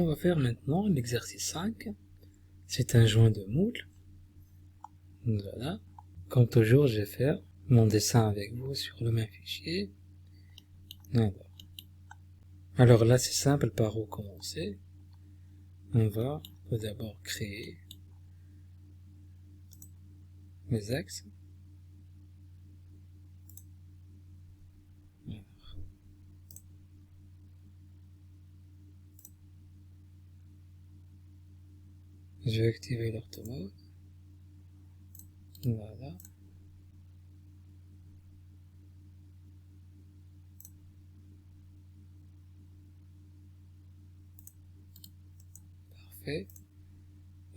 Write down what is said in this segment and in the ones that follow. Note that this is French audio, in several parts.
On va faire maintenant l'exercice 5. C'est un joint de moule. Voilà. Comme toujours, je vais faire mon dessin avec vous sur le même fichier. Alors là, c'est simple, par où commencer. On va tout d'abord créer les axes. Je vais activer l'orthomode. Voilà. Parfait.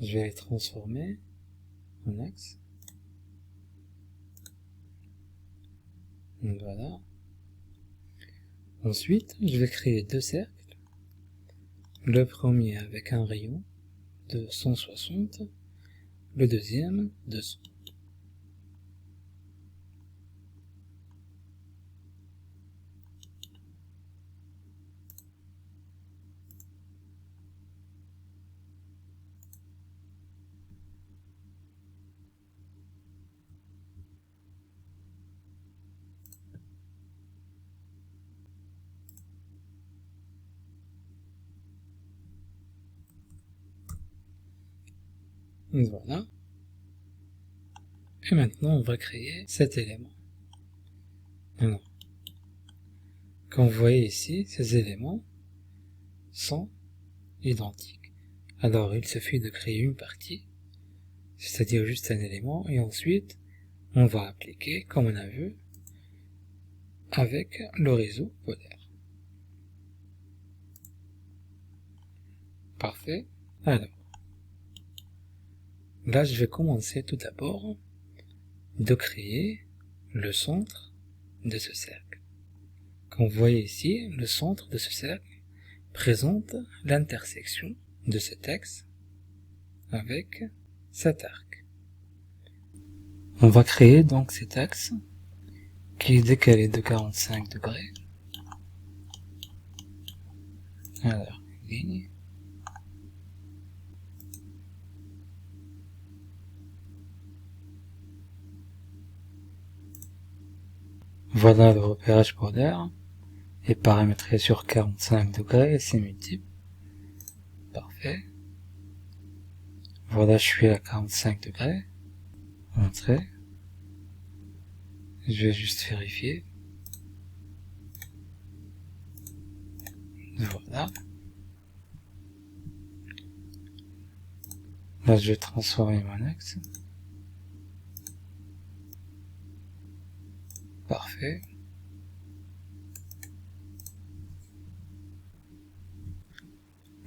Je vais les transformer en axe. Voilà. Ensuite, je vais créer deux cercles. Le premier avec un rayon de 160, le deuxième de 100. Voilà. Et maintenant, on va créer cet élément. Alors, comme vous voyez ici, ces éléments sont identiques. Alors, il suffit de créer une partie, c'est-à-dire juste un élément, et ensuite, on va appliquer, comme on a vu, avec le réseau polaire. Parfait. Alors, là, je vais commencer tout d'abord de créer le centre de ce cercle. Comme vous voyez ici, le centre de ce cercle présente l'intersection de cet axe avec cet arc. On va créer donc cet axe qui est décalé de 45 degrés. Alors, ligne. Voilà le repérage polaire est paramétré sur 45 degrés et c'est multiple. Parfait. Voilà, je suis à 45 degrés. Entrée. Je vais juste vérifier. Voilà. Là, je vais transformer mon axe. Parfait.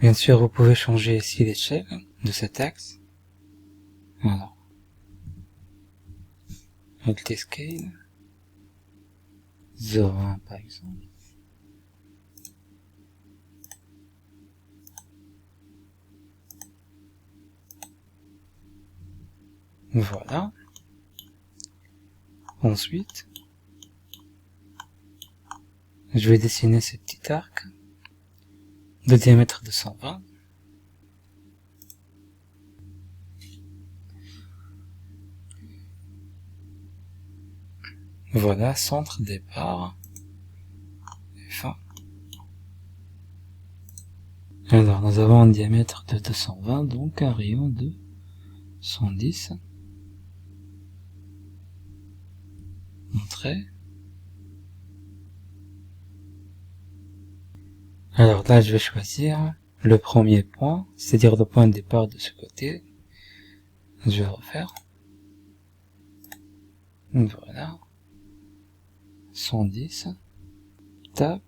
Bien sûr, vous pouvez changer ici l'échelle de cet axe. Voilà. Multiscale. 0,1 par exemple. Voilà. Ensuite, je vais dessiner ce petit arc de diamètre de 120. Voilà, centre départ et fin. Alors, nous avons un diamètre de 220, donc un rayon de 110. Entrée. Alors là, je vais choisir le premier point, c'est-à-dire le point de départ de ce côté. Je vais refaire. Voilà. 110. Tab.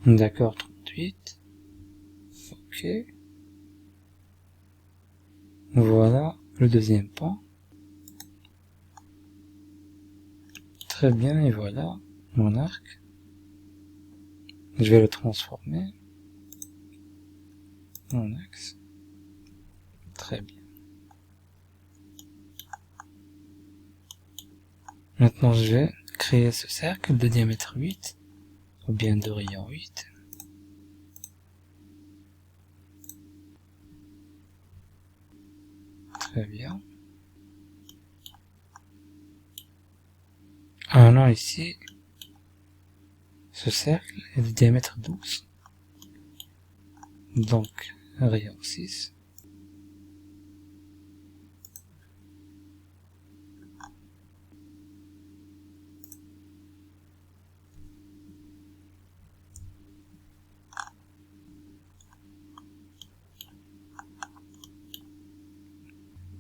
D'accord, 38. Ok. Voilà le deuxième point. Très bien, et voilà mon arc. Je vais le transformer en axe. Très bien. Maintenant, je vais créer ce cercle de diamètre 8, ou bien de rayon 8. Très bien. Alors ici, ce cercle est de diamètre 12. Donc, rayon 6.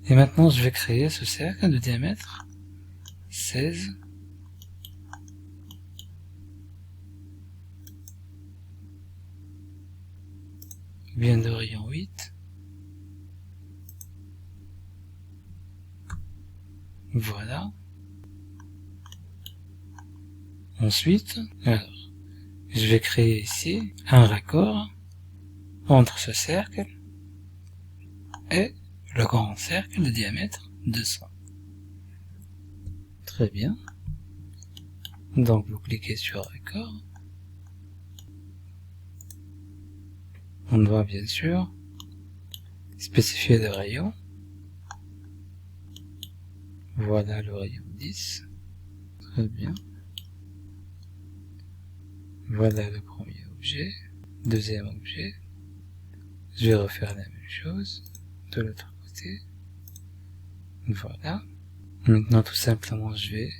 Et maintenant, je vais créer ce cercle de diamètre 16. Bien de rayon 8. Voilà. Ensuite, alors, je vais créer ici un raccord entre ce cercle et le grand cercle de diamètre 200. Très bien. Donc vous cliquez sur raccord. On doit bien sûr spécifier le rayon. Voilà le rayon 10. Très bien. Voilà le premier objet. Deuxième objet. Je vais refaire la même chose de l'autre côté. Voilà. Maintenant tout simplement je vais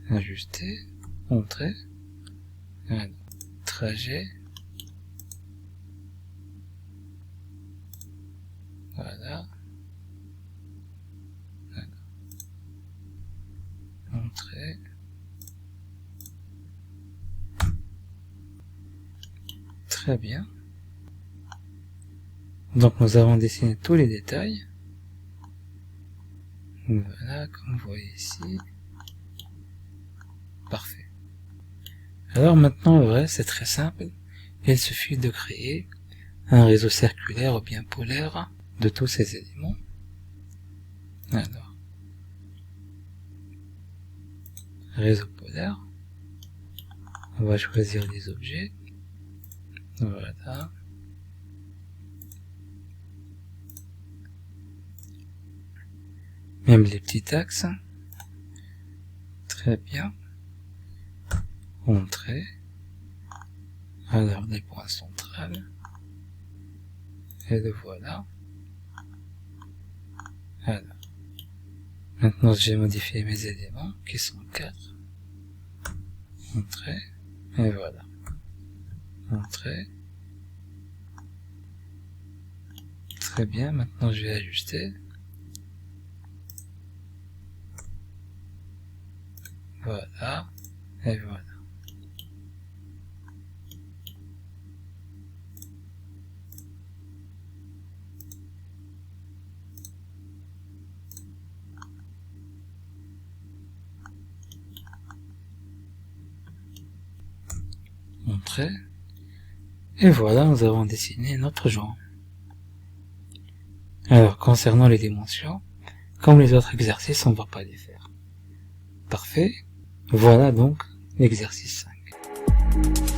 ajuster, montrer, voilà. Trajet, voilà, voilà. Montrer, très bien. Donc nous avons dessiné tous les détails. Voilà, comme vous voyez ici. Parfait. Alors maintenant, le reste, c'est très simple. Il suffit de créer un réseau circulaire ou bien polaire de tous ces éléments. Alors, réseau polaire. On va choisir les objets. Voilà. Même les petits axes. Très bien. Entrée. Alors des points centrales. Et le voilà. Alors. Maintenant je vais modifier mes éléments qui sont 4. Entrée. Et voilà. Entrée. Très bien. Maintenant je vais ajuster. Voilà. Et voilà. Entrée. Et voilà, nous avons dessiné notre joint. Alors, concernant les dimensions, comme les autres exercices, on ne va pas les faire. Parfait. Voilà donc l'exercice 5.